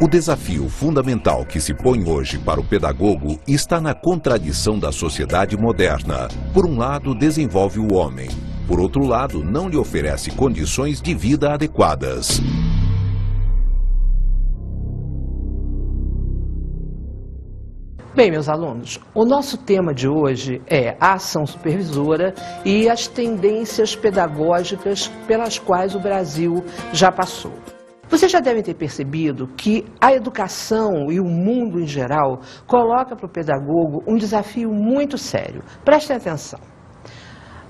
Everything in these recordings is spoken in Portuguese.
O desafio fundamental que se põe hoje para o pedagogo está na contradição da sociedade moderna. Por um lado, desenvolve o homem. Por outro lado, não lhe oferece condições de vida adequadas. Bem, meus alunos, o nosso tema de hoje é a ação supervisora e as tendências pedagógicas pelas quais o Brasil já passou. Vocês já devem ter percebido que a educação e o mundo em geral coloca para o pedagogo um desafio muito sério. Prestem atenção.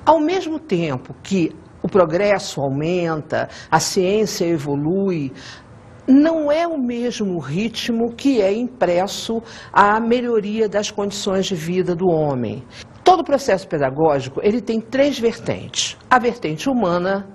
Ao mesmo tempo que o progresso aumenta, a ciência evolui, não é o mesmo ritmo que é impresso à melhoria das condições de vida do homem. Todo o processo pedagógico ele tem três vertentes: a vertente humana,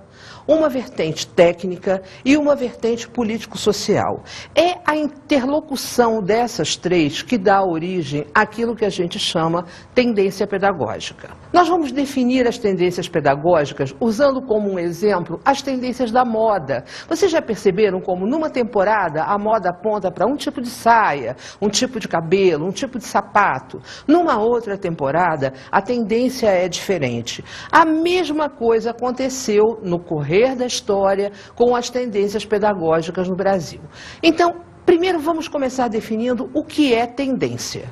uma vertente técnica e uma vertente político-social. É a interlocução dessas três que dá origem àquilo que a gente chama tendência pedagógica. Nós vamos definir as tendências pedagógicas usando como um exemplo as tendências da moda. Vocês já perceberam como numa temporada a moda aponta para um tipo de saia, um tipo de cabelo, um tipo de sapato. Numa outra temporada a tendência é diferente. A mesma coisa aconteceu no correr da história com as tendências pedagógicas no Brasil. Então, primeiro vamos começar definindo o que é tendência.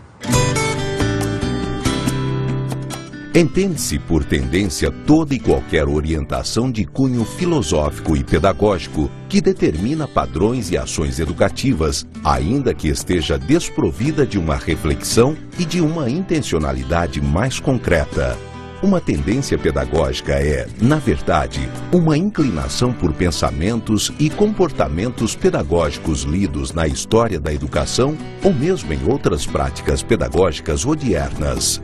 Entende-se por tendência toda e qualquer orientação de cunho filosófico e pedagógico que determina padrões e ações educativas, ainda que esteja desprovida de uma reflexão e de uma intencionalidade mais concreta. Uma tendência pedagógica é, na verdade, uma inclinação por pensamentos e comportamentos pedagógicos lidos na história da educação ou mesmo em outras práticas pedagógicas odiernas.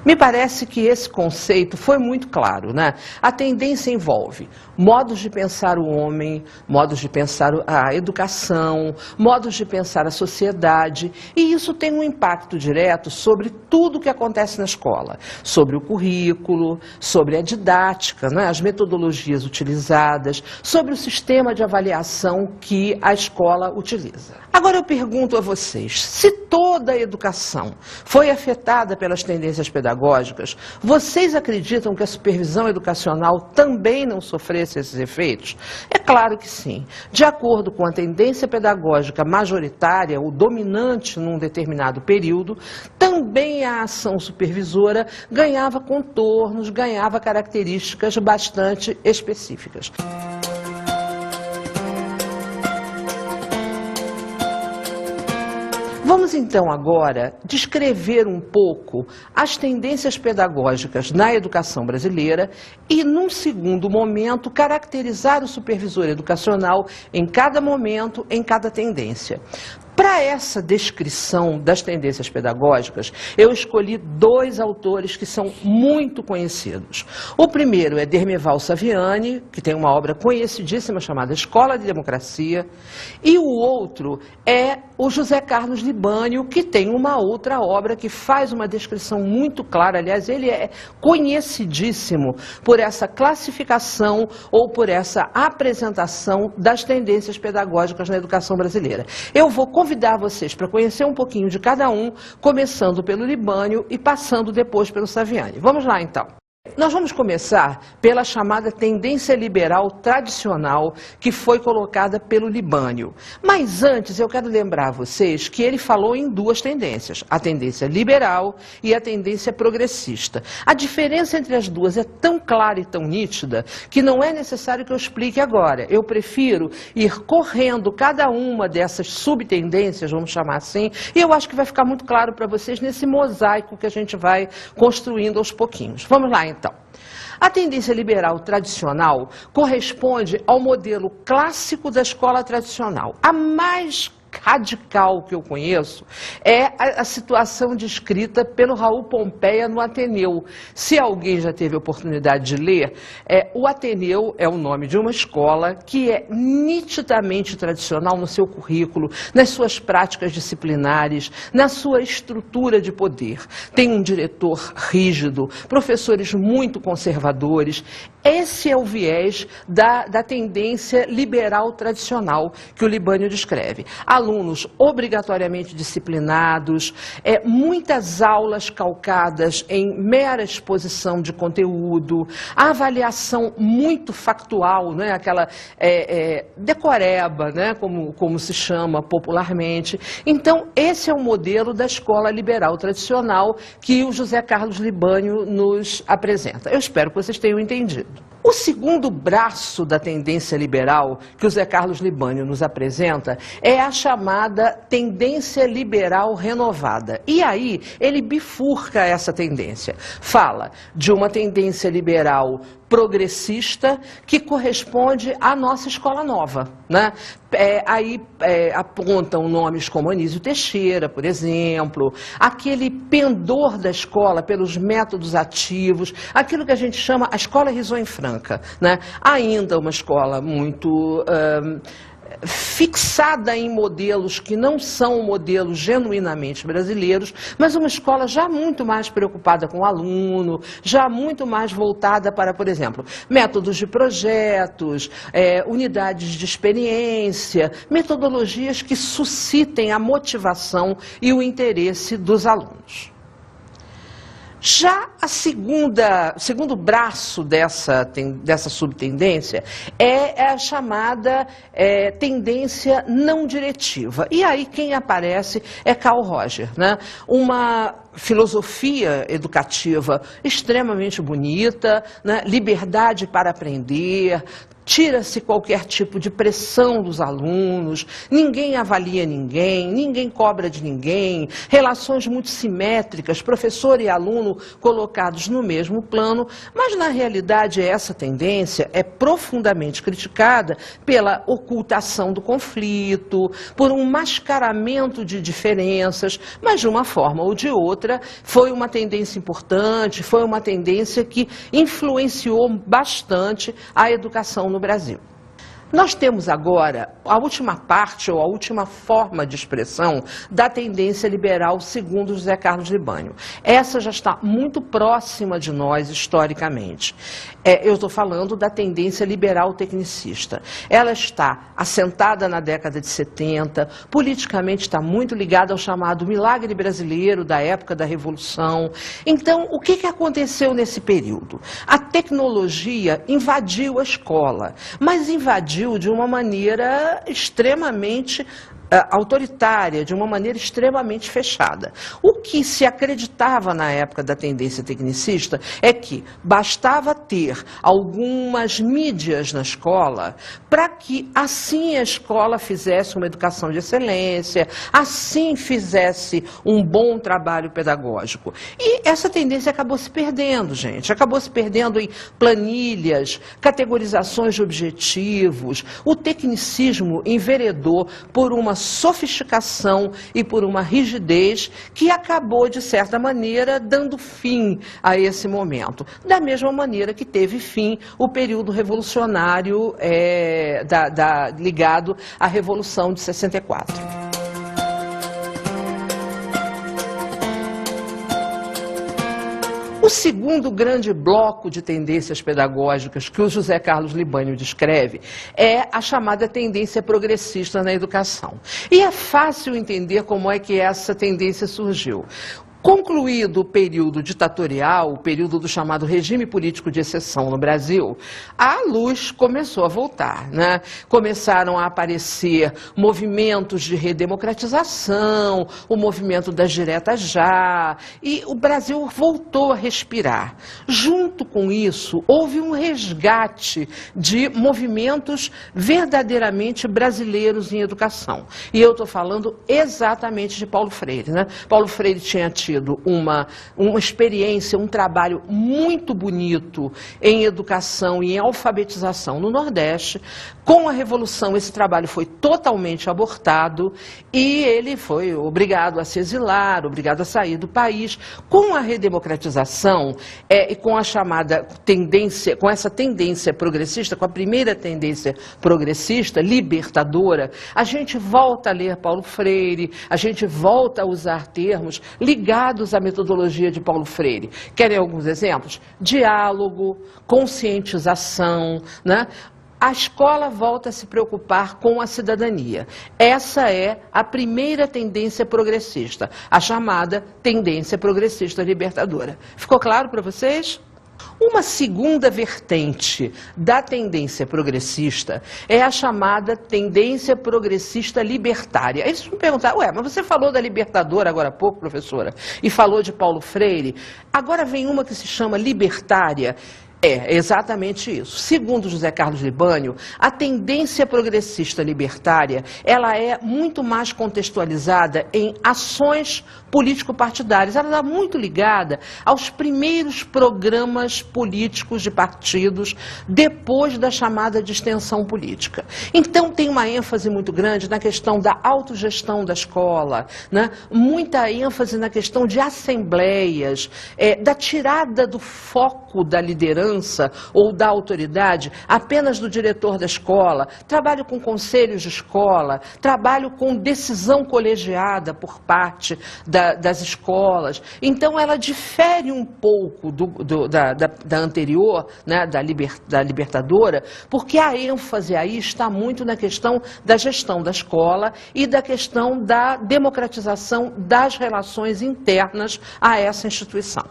Me parece que esse conceito foi muito claro, né? A tendência envolve modos de pensar o homem, modos de pensar a educação, modos de pensar a sociedade, e isso tem um impacto direto sobre tudo que acontece na escola, sobre o currículo, sobre a didática, né? As metodologias utilizadas, sobre o sistema de avaliação que a escola utiliza. Agora eu pergunto a vocês, se toda a educação foi afetada pelas tendências pedagógicas, vocês acreditam que a supervisão educacional também não sofresse esses efeitos? É claro que sim. De acordo com a tendência pedagógica majoritária, ou dominante num determinado período, também a ação supervisora ganhava contornos, ganhava características bastante específicas. Vamos então agora descrever um pouco as tendências pedagógicas na educação brasileira e, num segundo momento, caracterizar o supervisor educacional em cada momento, em cada tendência. Para essa descrição das tendências pedagógicas, eu escolhi dois autores que são muito conhecidos. O primeiro é Dermeval Saviani, que tem uma obra conhecidíssima chamada Escola de Democracia, e o outro é o José Carlos Libânio, que tem uma outra obra que faz uma descrição muito clara. Aliás, ele é conhecidíssimo por essa classificação ou por essa apresentação das tendências pedagógicas na educação brasileira. Eu vou convidar vocês para conhecer um pouquinho de cada um, começando pelo Libânio e passando depois pelo Saviani. Vamos lá, então. Nós vamos começar pela chamada tendência liberal tradicional que foi colocada pelo Libânio. Mas antes eu quero lembrar a vocês que ele falou em duas tendências, a tendência liberal e a tendência progressista. A diferença entre as duas é tão clara e tão nítida que não é necessário que eu explique agora. Eu prefiro ir correndo cada uma dessas subtendências, vamos chamar assim, e eu acho que vai ficar muito claro para vocês nesse mosaico que a gente vai construindo aos pouquinhos. Vamos lá, então. A tendência liberal tradicional corresponde ao modelo clássico da escola tradicional, a mais radical que eu conheço é a situação descrita pelo Raul Pompeia no Ateneu. Se alguém já teve a oportunidade de ler, o Ateneu é o nome de uma escola que é nitidamente tradicional no seu currículo, nas suas práticas disciplinares, na sua estrutura de poder. Tem um diretor rígido, professores muito conservadores. Esse é o viés da tendência liberal tradicional que o Libânio descreve. Alunos obrigatoriamente disciplinados, muitas aulas calcadas em mera exposição de conteúdo, a avaliação muito factual, né, aquela decoreba, né, como se chama popularmente. Então, esse é o modelo da escola liberal tradicional que o José Carlos Libânio nos apresenta. Eu espero que vocês tenham entendido. O segundo braço da tendência liberal que o José Carlos Libânio nos apresenta é a chamada tendência liberal renovada. E aí ele bifurca essa tendência. Fala de uma tendência liberal progressista que corresponde à nossa escola nova, né? Aí apontam nomes como Anísio Teixeira, por exemplo, aquele pendor da escola pelos métodos ativos, aquilo que a gente chama a escola risonha franca, né? Ainda uma escola muito fixada em modelos que não são modelos genuinamente brasileiros, mas uma escola já muito mais preocupada com o aluno, já muito mais voltada para, por exemplo, métodos de projetos, unidades de experiência, metodologias que suscitem a motivação e o interesse dos alunos. Já o segundo braço dessa subtendência é a chamada tendência não diretiva. E aí quem aparece é Carl Roger, né? Uma filosofia educativa extremamente bonita, né? Liberdade para aprender, tira-se qualquer tipo de pressão dos alunos, ninguém avalia ninguém, ninguém cobra de ninguém, relações muito simétricas, professor e aluno colocados no mesmo plano, mas na realidade essa tendência é profundamente criticada pela ocultação do conflito, por um mascaramento de diferenças, mas de uma forma ou de outra foi uma tendência importante, foi uma tendência que influenciou bastante a educação no Brasil. Nós temos agora a última parte ou a última forma de expressão da tendência liberal segundo José Carlos Libânio. Essa já está muito próxima de nós historicamente. Eu estou falando da tendência liberal tecnicista. Ela está assentada na década de 70, politicamente está muito ligada ao chamado milagre brasileiro da época da Revolução. Então, o que aconteceu nesse período? A tecnologia invadiu a escola, mas invadiu de uma maneira extremamente autoritária, de uma maneira extremamente fechada. O que se acreditava na época da tendência tecnicista é que bastava ter algumas mídias na escola para que assim a escola fizesse uma educação de excelência, assim fizesse um bom trabalho pedagógico. E essa tendência acabou se perdendo, gente. Acabou se perdendo em planilhas, categorizações de objetivos. O tecnicismo enveredou por uma sofisticação e por uma rigidez que acabou, de certa maneira, dando fim a esse momento. Da mesma maneira que teve fim o período revolucionário ligado à Revolução de 64. O segundo grande bloco de tendências pedagógicas que o José Carlos Libânio descreve é a chamada tendência progressista na educação. E é fácil entender como é que essa tendência surgiu. Concluído o período ditatorial, o período do chamado regime político de exceção no Brasil, a luz começou a voltar, né? Começaram a aparecer movimentos de redemocratização, o movimento das diretas já, e o Brasil voltou a respirar. Junto com isso, houve um resgate de movimentos verdadeiramente brasileiros em educação. E eu estou falando exatamente de Paulo Freire, né? Paulo Freire tinha tido tido uma experiência, um trabalho muito bonito em educação e em alfabetização no Nordeste. Com a Revolução, esse trabalho foi totalmente abortado e ele foi obrigado a se exilar, obrigado a sair do país. Com a redemocratização e com a chamada tendência, com essa tendência progressista, com a primeira tendência progressista, libertadora, a gente volta a ler Paulo Freire, a gente volta a usar termos ligados à metodologia de Paulo Freire. Querem alguns exemplos? Diálogo, conscientização, né? A escola volta a se preocupar com a cidadania. Essa é a primeira tendência progressista, a chamada tendência progressista libertadora. Ficou claro para vocês? Uma segunda vertente da tendência progressista é a chamada tendência progressista libertária. Aí vocês vão perguntar, ué, mas você falou da libertadora agora há pouco, professora, e falou de Paulo Freire, agora vem uma que se chama libertária. É exatamente isso. Segundo José Carlos Libânio, a tendência progressista libertária, ela é muito mais contextualizada em ações político-partidárias. Ela está muito ligada aos primeiros programas políticos de partidos depois da chamada distensão política. Então tem uma ênfase muito grande na questão da autogestão da escola, né? Muita ênfase na questão de assembleias, da tirada do foco da liderança ou da autoridade apenas do diretor da escola, trabalho com conselhos de escola, trabalho com decisão colegiada por parte das escolas. Então ela difere um pouco da anterior, né, da libertadora, porque a ênfase aí está muito na questão da gestão da escola e da questão da democratização das relações internas a essa instituição.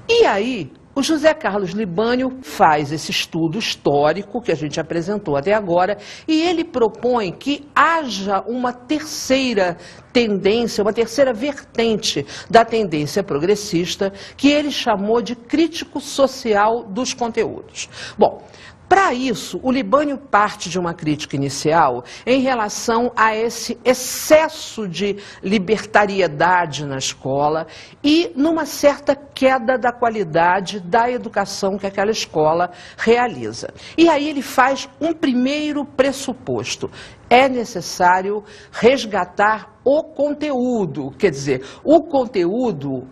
E aí, o José Carlos Libânio faz esse estudo histórico que a gente apresentou até agora e ele propõe que haja uma terceira tendência, uma terceira vertente da tendência progressista que ele chamou de crítico social dos conteúdos. Bom, para isso, o Libânio parte de uma crítica inicial em relação a esse excesso de libertariedade na escola e numa certa queda da qualidade da educação que aquela escola realiza. E aí ele faz um primeiro pressuposto. É necessário resgatar o conteúdo, quer dizer, o conteúdo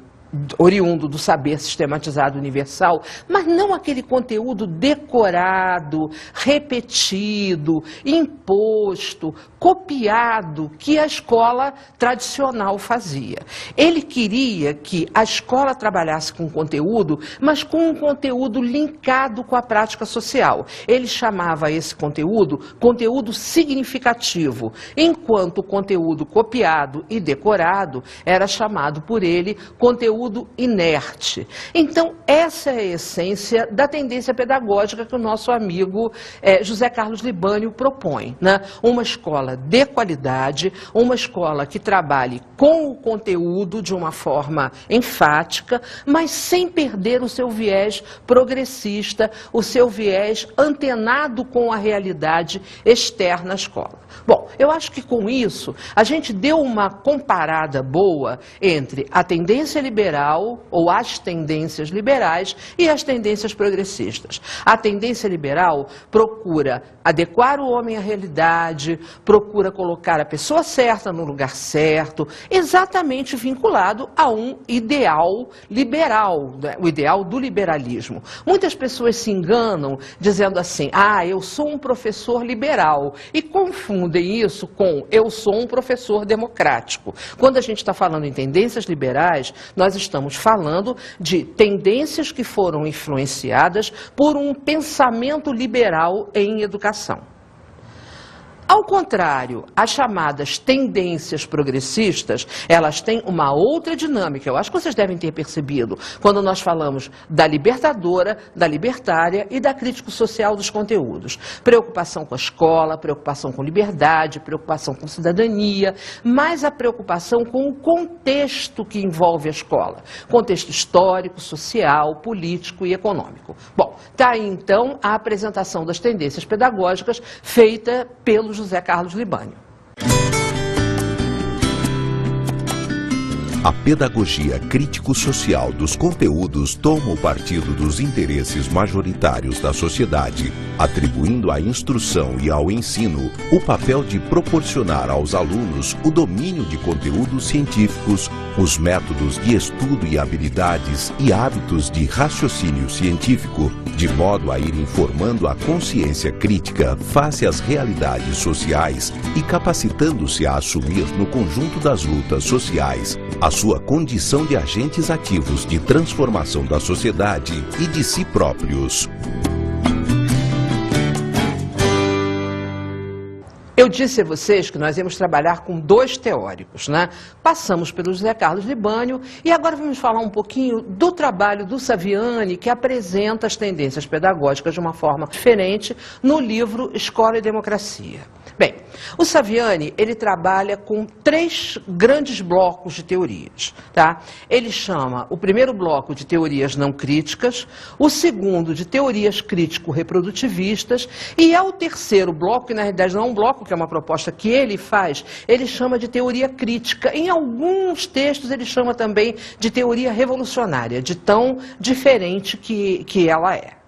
oriundo do saber sistematizado universal, mas não aquele conteúdo decorado, repetido, imposto, copiado que a escola tradicional fazia. Ele queria que a escola trabalhasse com conteúdo, mas com um conteúdo linkado com a prática social. Ele chamava esse conteúdo significativo, enquanto o conteúdo copiado e decorado era chamado por ele conteúdo inerte. Então, essa é a essência da tendência pedagógica que o nosso amigo José Carlos Libânio propõe, né? Uma escola de qualidade, uma escola que trabalhe com o conteúdo de uma forma enfática, mas sem perder o seu viés progressista, o seu viés antenado com a realidade externa à escola. Bom, eu acho que com isso a gente deu uma comparada boa entre a tendência liberal ou as tendências liberais e as tendências progressistas. A tendência liberal procura adequar o homem à realidade, procura colocar a pessoa certa no lugar certo, exatamente vinculado a um ideal liberal, né? O ideal do liberalismo. Muitas pessoas se enganam dizendo assim, eu sou um professor liberal, e confundem isso com eu sou um professor democrático. Quando a gente está falando em tendências liberais, nós estamos falando de tendências que foram influenciadas por um pensamento liberal em educação. Ao contrário, as chamadas tendências progressistas, elas têm uma outra dinâmica. Eu acho que vocês devem ter percebido quando nós falamos da libertadora, da libertária e da crítico social dos conteúdos. Preocupação com a escola, preocupação com liberdade, preocupação com cidadania, mas a preocupação com o contexto que envolve a escola. Contexto histórico, social, político e econômico. Bom, está aí então a apresentação das tendências pedagógicas feita pelo José Carlos Libânio. A pedagogia crítico-social dos conteúdos toma o partido dos interesses majoritários da sociedade, atribuindo à instrução e ao ensino o papel de proporcionar aos alunos o domínio de conteúdos científicos, os métodos de estudo e habilidades e hábitos de raciocínio científico, de modo a ir informando a consciência crítica face às realidades sociais e capacitando-se a assumir no conjunto das lutas sociais a sua condição de agentes ativos de transformação da sociedade e de si próprios. Eu disse a vocês que nós íamos trabalhar com dois teóricos, né? Passamos pelo José Carlos Libânio e agora vamos falar um pouquinho do trabalho do Saviani, que apresenta as tendências pedagógicas de uma forma diferente no livro Escola e Democracia. Bem, o Saviani, ele trabalha com 3 grandes blocos de teorias, tá? Ele chama o primeiro bloco de teorias não críticas, o segundo de teorias crítico-reprodutivistas e é o terceiro bloco, que na realidade não é um bloco, que é uma proposta que ele faz, ele chama de teoria crítica. Em alguns textos ele chama também de teoria revolucionária, de tão diferente que ela é.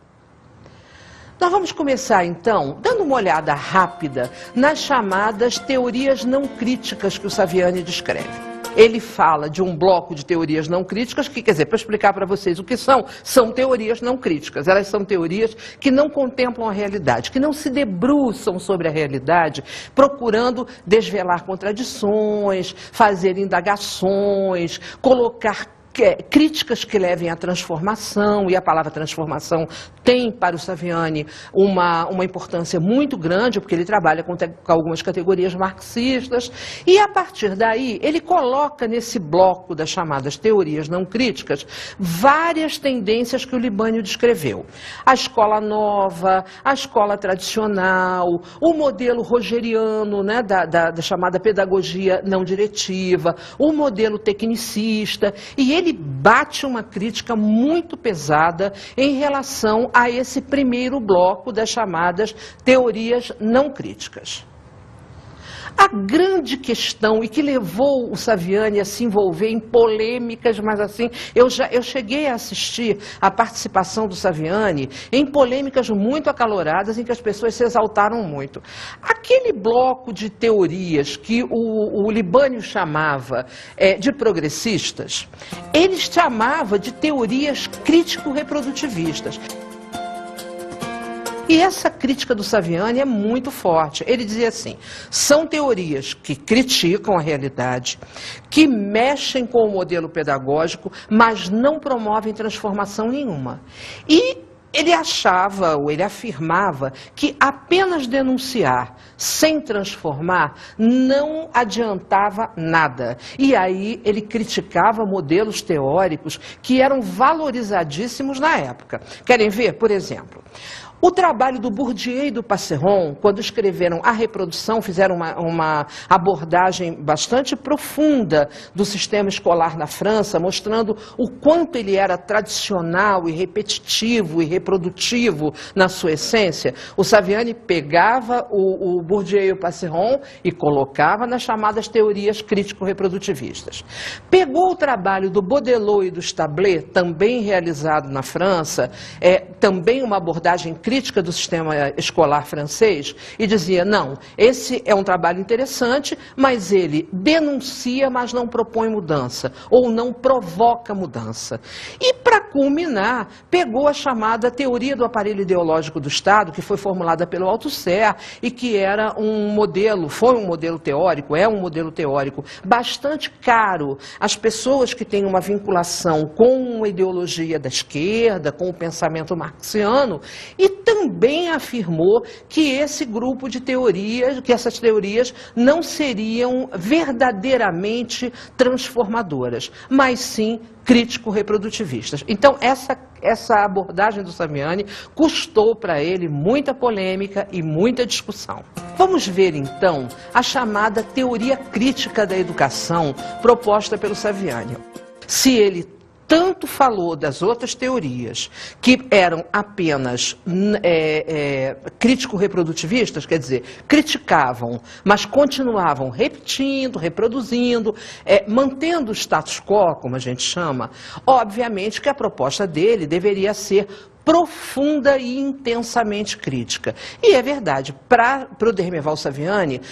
Nós vamos começar, então, dando uma olhada rápida nas chamadas teorias não críticas que o Saviani descreve. Ele fala de um bloco de teorias não críticas, que, quer dizer, para explicar para vocês o que são teorias não críticas. Elas são teorias que não contemplam a realidade, que não se debruçam sobre a realidade, procurando desvelar contradições, fazer indagações, colocar críticas que levem à transformação, e a palavra transformação tem para o Saviani uma importância muito grande, porque ele trabalha com algumas categorias marxistas, e a partir daí ele coloca nesse bloco das chamadas teorias não críticas várias tendências que o Libânio descreveu. A escola nova, a escola tradicional, o modelo rogeriano, né, da chamada pedagogia não diretiva, o modelo tecnicista, e ele bate uma crítica muito pesada em relação a esse primeiro bloco das chamadas teorias não críticas. A grande questão, e que levou o Saviani a se envolver em polêmicas, mas assim, eu cheguei a assistir a participação do Saviani em polêmicas muito acaloradas, em que as pessoas se exaltaram muito. Aquele bloco de teorias que o Libânio chamava de progressistas, ele chamava de teorias crítico-reprodutivistas. E essa crítica do Saviani é muito forte. Ele dizia assim, são teorias que criticam a realidade, que mexem com o modelo pedagógico, mas não promovem transformação nenhuma. E ele achava, ou ele afirmava, que apenas denunciar sem transformar não adiantava nada. E aí ele criticava modelos teóricos que eram valorizadíssimos na época. Querem ver, por exemplo? O trabalho do Bourdieu e do Passeron, quando escreveram A Reprodução, fizeram uma abordagem bastante profunda do sistema escolar na França, mostrando o quanto ele era tradicional e repetitivo e reprodutivo na sua essência. O Saviani pegava o Bourdieu e o Passeron e colocava nas chamadas teorias crítico-reprodutivistas. Pegou o trabalho do Baudelot e do Stablet, também realizado na França, também uma abordagem crítica do sistema escolar francês, e dizia, não, esse é um trabalho interessante, mas ele denuncia, mas não propõe mudança, ou não provoca mudança. E para culminar, pegou a chamada teoria do aparelho ideológico do Estado, que foi formulada pelo Althusser, e que era um modelo, foi um modelo teórico, é um modelo teórico bastante caro às pessoas que têm uma vinculação com a ideologia da esquerda, com o pensamento marxiano, e também afirmou que esse grupo de teorias, que essas teorias não seriam verdadeiramente transformadoras, mas sim crítico-reprodutivistas. Então, essa abordagem do Saviani custou para ele muita polêmica e muita discussão. Vamos ver, então, a chamada teoria crítica da educação proposta pelo Saviani. Se ele tanto falou das outras teorias, que eram apenas crítico-reprodutivistas, quer dizer, criticavam, mas continuavam repetindo, reproduzindo, mantendo o status quo, como a gente chama, obviamente que a proposta dele deveria ser profunda e intensamente crítica. E é verdade, para o Dermeval Saviani,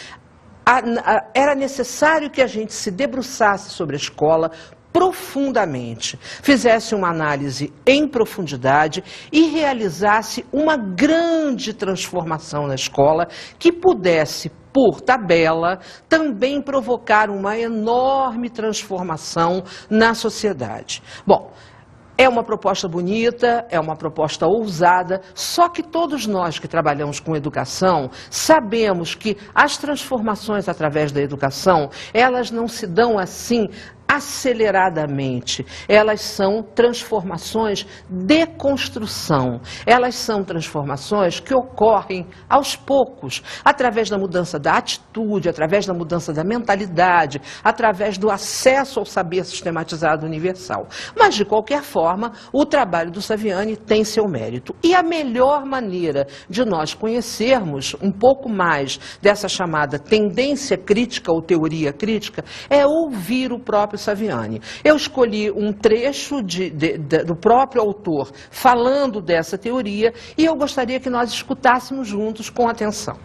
era necessário que a gente se debruçasse sobre a escola profundamente, fizesse uma análise em profundidade e realizasse uma grande transformação na escola que pudesse, por tabela, também provocar uma enorme transformação na sociedade. Bom, é uma proposta bonita, é uma proposta ousada, só que todos nós que trabalhamos com educação sabemos que as transformações através da educação, elas não se dão assim aceleradamente. Elas são transformações de construção. Elas são transformações que ocorrem aos poucos, através da mudança da atitude, através da mudança da mentalidade, através do acesso ao saber sistematizado universal. Mas, de qualquer forma, o trabalho do Saviani tem seu mérito. E a melhor maneira de nós conhecermos um pouco mais dessa chamada tendência crítica ou teoria crítica é ouvir o próprio Saviani. Eu escolhi um trecho do próprio autor falando dessa teoria e eu gostaria que nós escutássemos juntos com atenção.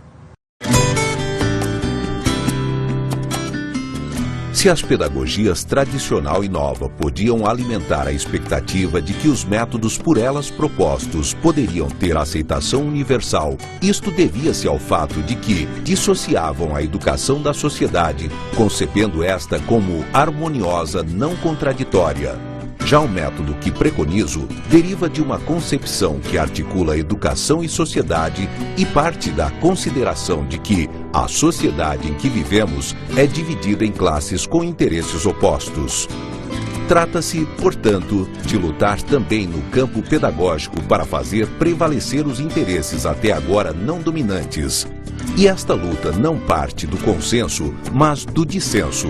Se as pedagogias tradicional e nova podiam alimentar a expectativa de que os métodos por elas propostos poderiam ter aceitação universal, isto devia-se ao fato de que dissociavam a educação da sociedade, concebendo esta como harmoniosa, não contraditória. Já o método que preconizo deriva de uma concepção que articula educação e sociedade e parte da consideração de que a sociedade em que vivemos é dividida em classes com interesses opostos. Trata-se, portanto, de lutar também no campo pedagógico para fazer prevalecer os interesses até agora não dominantes. E esta luta não parte do consenso, mas do dissenso.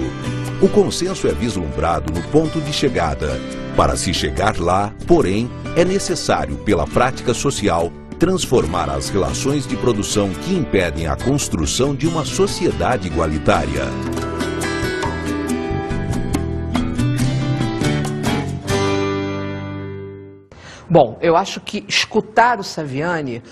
O consenso é vislumbrado no ponto de chegada. Para se chegar lá, porém, é necessário, pela prática social, transformar as relações de produção que impedem a construção de uma sociedade igualitária. Bom, eu acho que escutar o Saviani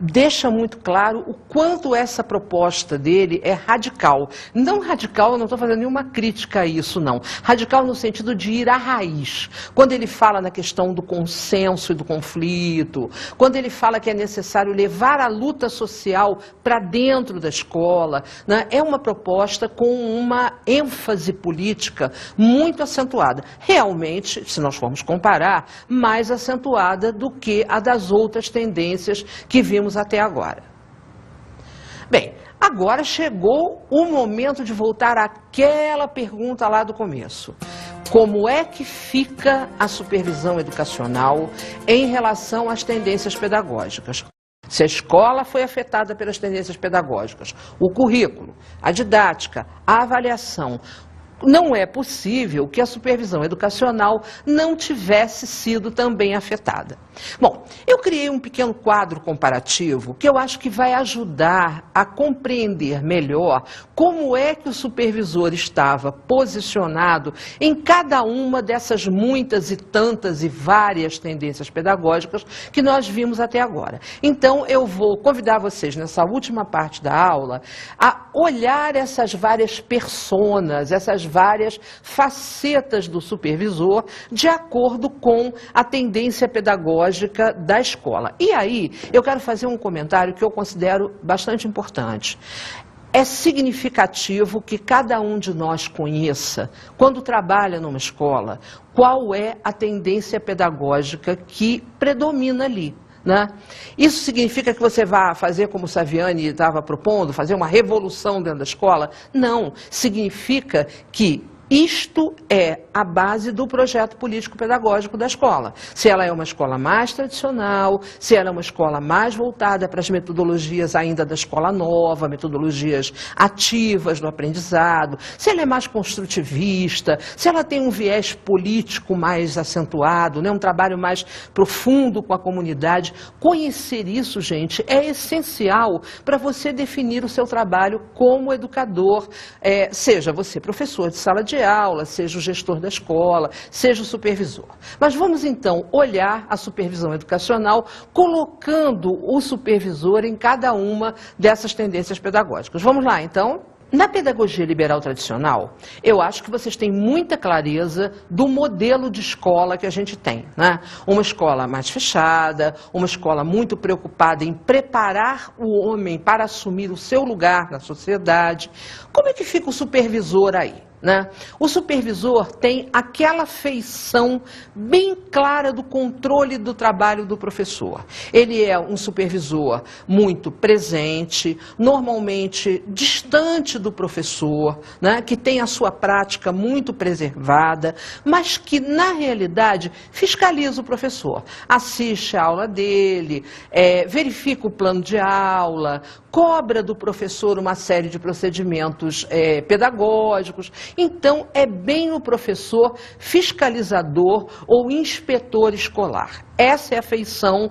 deixa muito claro o quanto essa proposta dele é radical. Não radical, eu não estou fazendo nenhuma crítica a isso, não. Radical no sentido de ir à raiz. Quando ele fala na questão do consenso e do conflito, quando ele fala que é necessário levar a luta social para dentro da escola, né, é uma proposta com uma ênfase política muito acentuada. Realmente, se nós formos comparar, mais acentuada do que a das outras tendências que vimos até agora. Bem, agora chegou o momento de voltar àquela pergunta lá do começo. Como é que fica a supervisão educacional em relação às tendências pedagógicas? Se a escola foi afetada pelas tendências pedagógicas, o currículo, a didática, a avaliação, não é possível que a supervisão educacional não tivesse sido também afetada. Bom, eu criei um pequeno quadro comparativo que eu acho que vai ajudar a compreender melhor como é que o supervisor estava posicionado em cada uma dessas muitas e tantas e várias tendências pedagógicas que nós vimos até agora. Então, eu vou convidar vocês, nessa última parte da aula, a olhar essas várias personas, essas várias facetas do supervisor de acordo com a tendência pedagógica da escola. E aí, eu quero fazer um comentário que eu considero bastante importante. É significativo que cada um de nós conheça, quando trabalha numa escola, qual é a tendência pedagógica que predomina ali. Né? Isso significa que você vai fazer como o Saviani estava propondo, fazer uma revolução dentro da escola? Não, significa que Isto é a base do projeto político-pedagógico da escola. Se ela é uma escola mais tradicional, se ela é uma escola mais voltada para as metodologias ainda da escola nova, metodologias ativas do aprendizado, se ela é mais construtivista, se ela tem um viés político mais acentuado, né, um trabalho mais profundo com a comunidade. Conhecer isso, gente, é essencial para você definir o seu trabalho como educador, seja você professor de sala de aula, seja o gestor da escola, seja o supervisor. Mas vamos então olhar a supervisão educacional colocando o supervisor em cada uma dessas tendências pedagógicas. Vamos lá então? Na pedagogia liberal tradicional, eu acho que vocês têm muita clareza do modelo de escola que a gente tem, né? Uma escola mais fechada, uma escola muito preocupada em preparar o homem para assumir o seu lugar na sociedade. Como é que fica o supervisor aí? Né? O supervisor tem aquela feição bem clara do controle do trabalho do professor. Ele é um supervisor muito presente, normalmente distante do professor, né? Que tem a sua prática muito preservada, mas que, na realidade, fiscaliza o professor. Assiste a aula dele, verifica o plano de aula, cobra do professor uma série de procedimentos pedagógicos. Então, é bem o professor fiscalizador ou inspetor escolar. Essa é a feição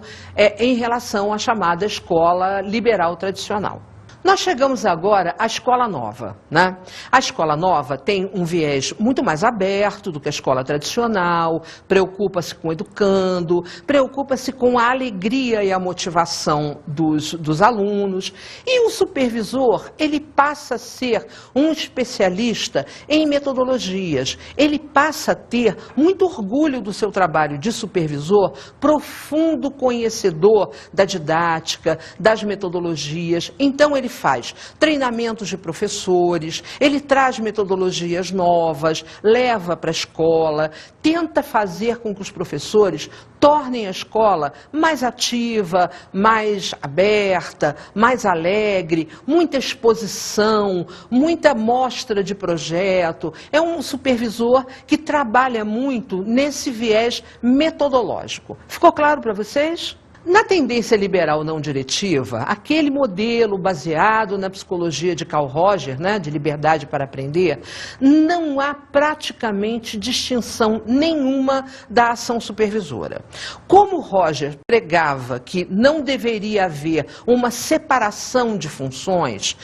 em relação à chamada escola liberal tradicional. Nós chegamos agora à escola nova, né? A escola nova tem um viés muito mais aberto do que a escola tradicional, preocupa-se com o educando, preocupa-se com a alegria e a motivação dos alunos. E o supervisor, ele passa a ser um especialista em metodologias. Ele passa a ter muito orgulho do seu trabalho de supervisor, profundo conhecedor da didática, das metodologias. Então, ele faz treinamentos de professores, ele traz metodologias novas, leva para a escola, tenta fazer com que os professores tornem a escola mais ativa, mais aberta, mais alegre, muita exposição, muita mostra de projeto. É um supervisor que trabalha muito nesse viés metodológico. Ficou claro para vocês? Na tendência liberal não diretiva, aquele modelo baseado na psicologia de Carl Rogers, né, de liberdade para aprender, não há praticamente distinção nenhuma da ação supervisora. Como Rogers pregava que não deveria haver uma separação de funções,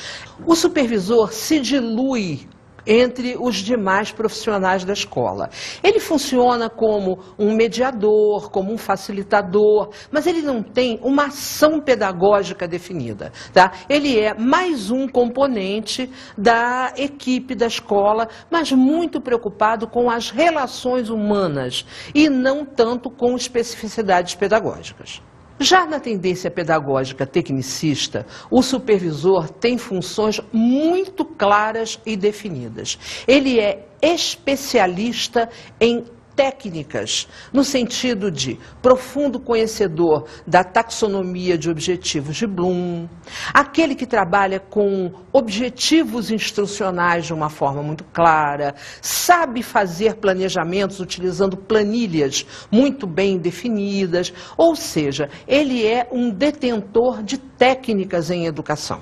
o supervisor se dilui entre os demais profissionais da escola. Ele funciona como um mediador, como um facilitador, mas ele não tem uma ação pedagógica definida, tá? Ele é mais um componente da equipe da escola, mas muito preocupado com as relações humanas e não tanto com especificidades pedagógicas. Já na tendência pedagógica tecnicista, o supervisor tem funções muito claras e definidas. Ele é especialista em técnicas, no sentido de profundo conhecedor da taxonomia de objetivos de Bloom, aquele que trabalha com objetivos instrucionais de uma forma muito clara, sabe fazer planejamentos utilizando planilhas muito bem definidas, ou seja, ele é um detentor de técnicas em educação.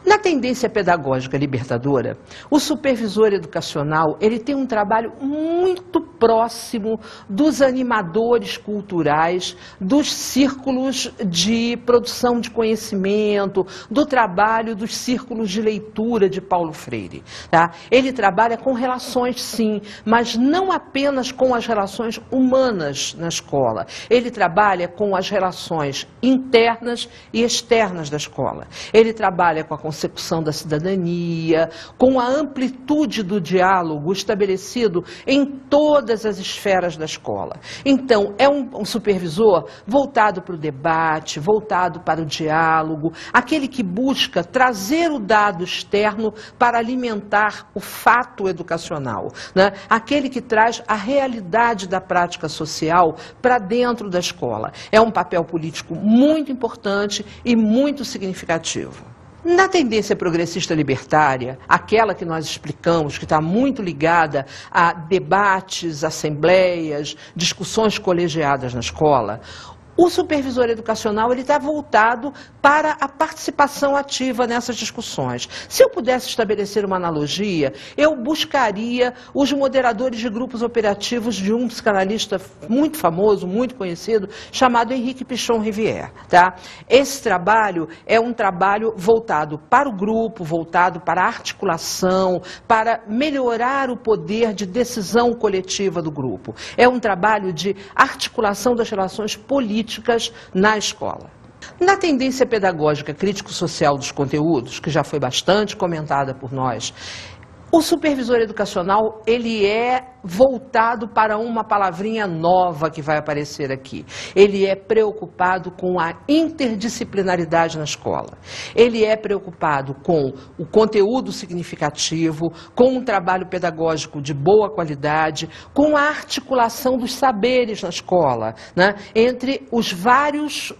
Na tendência pedagógica libertadora, o supervisor educacional ele tem um trabalho muito próximo dos animadores culturais, dos círculos de produção de conhecimento, do trabalho dos círculos de leitura de Paulo Freire. Tá? Ele trabalha com relações, sim, mas não apenas com as relações humanas na escola. Ele trabalha com as relações internas e externas da escola. Ele trabalha com a consecução da cidadania, com a amplitude do diálogo estabelecido em todas as esferas da escola. Então, é um supervisor voltado para o debate, voltado para o diálogo, aquele que busca trazer o dado externo para alimentar o fato educacional, né? Aquele que traz a realidade da prática social para dentro da escola. É um papel político muito importante e muito significativo. Na tendência progressista libertária, aquela que nós explicamos, que está muito ligada a debates, assembleias, discussões colegiadas na escola, o supervisor educacional ele está voltado para a participação ativa nessas discussões. Se eu pudesse estabelecer uma analogia, eu buscaria os moderadores de grupos operativos de um psicanalista muito famoso, muito conhecido, chamado Henrique Pichon Rivière. Tá? Esse trabalho é um trabalho voltado para o grupo, voltado para a articulação, para melhorar o poder de decisão coletiva do grupo. É um trabalho de articulação das relações políticas na escola. Na tendência pedagógica crítico-social dos conteúdos, que já foi bastante comentada por nós, o supervisor educacional, ele é voltado para uma palavrinha nova que vai aparecer aqui. Ele é preocupado com a interdisciplinaridade na escola. Ele é preocupado com o conteúdo significativo, com um trabalho pedagógico de boa qualidade, com a articulação dos saberes na escola, né? Entre os vários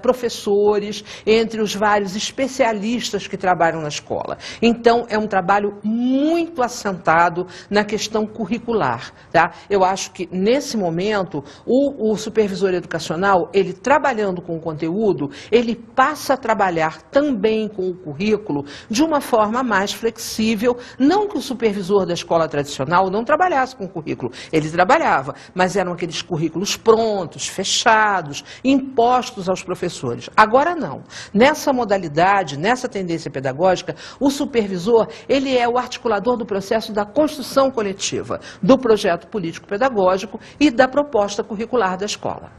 professores, entre os vários especialistas que trabalham na escola. Então, é um trabalho muito assentado na questão curricular. Tá? Eu acho que, nesse momento, o supervisor educacional, ele trabalhando com o conteúdo, ele passa a trabalhar também com o currículo de uma forma mais flexível. Não que o supervisor da escola tradicional não trabalhasse com o currículo, ele trabalhava, mas eram aqueles currículos prontos, fechados, impostos aos professores. Agora não. Nessa modalidade, nessa tendência pedagógica, o supervisor, ele é o articulador do processo da construção coletiva, do projeto político-pedagógico e da proposta curricular da escola.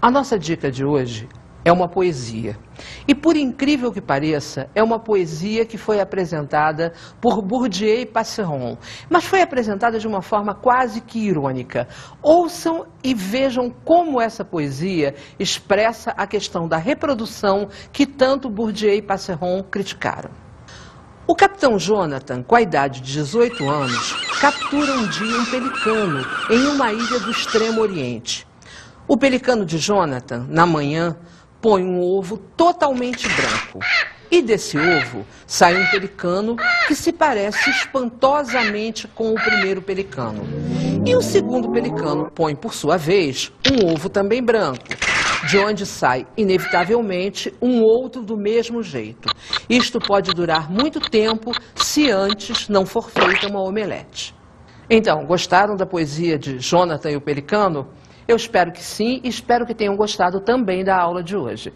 A nossa dica de hoje é uma poesia. E, por incrível que pareça, é uma poesia que foi apresentada por Bourdieu e Passeron, mas foi apresentada de uma forma quase que irônica. Ouçam e vejam como essa poesia expressa a questão da reprodução que tanto Bourdieu e Passeron criticaram. O capitão Jonathan, com a idade de 18 anos, captura um dia um pelicano em uma ilha do Extremo Oriente. O pelicano de Jonathan, na manhã, põe um ovo totalmente branco. E desse ovo sai um pelicano que se parece espantosamente com o primeiro pelicano. E o segundo pelicano põe, por sua vez, um ovo também branco, de onde sai, inevitavelmente, um outro do mesmo jeito. Isto pode durar muito tempo se antes não for feita uma omelete. Então, gostaram da poesia de Jonathan e o Pelicano? Eu espero que sim e espero que tenham gostado também da aula de hoje.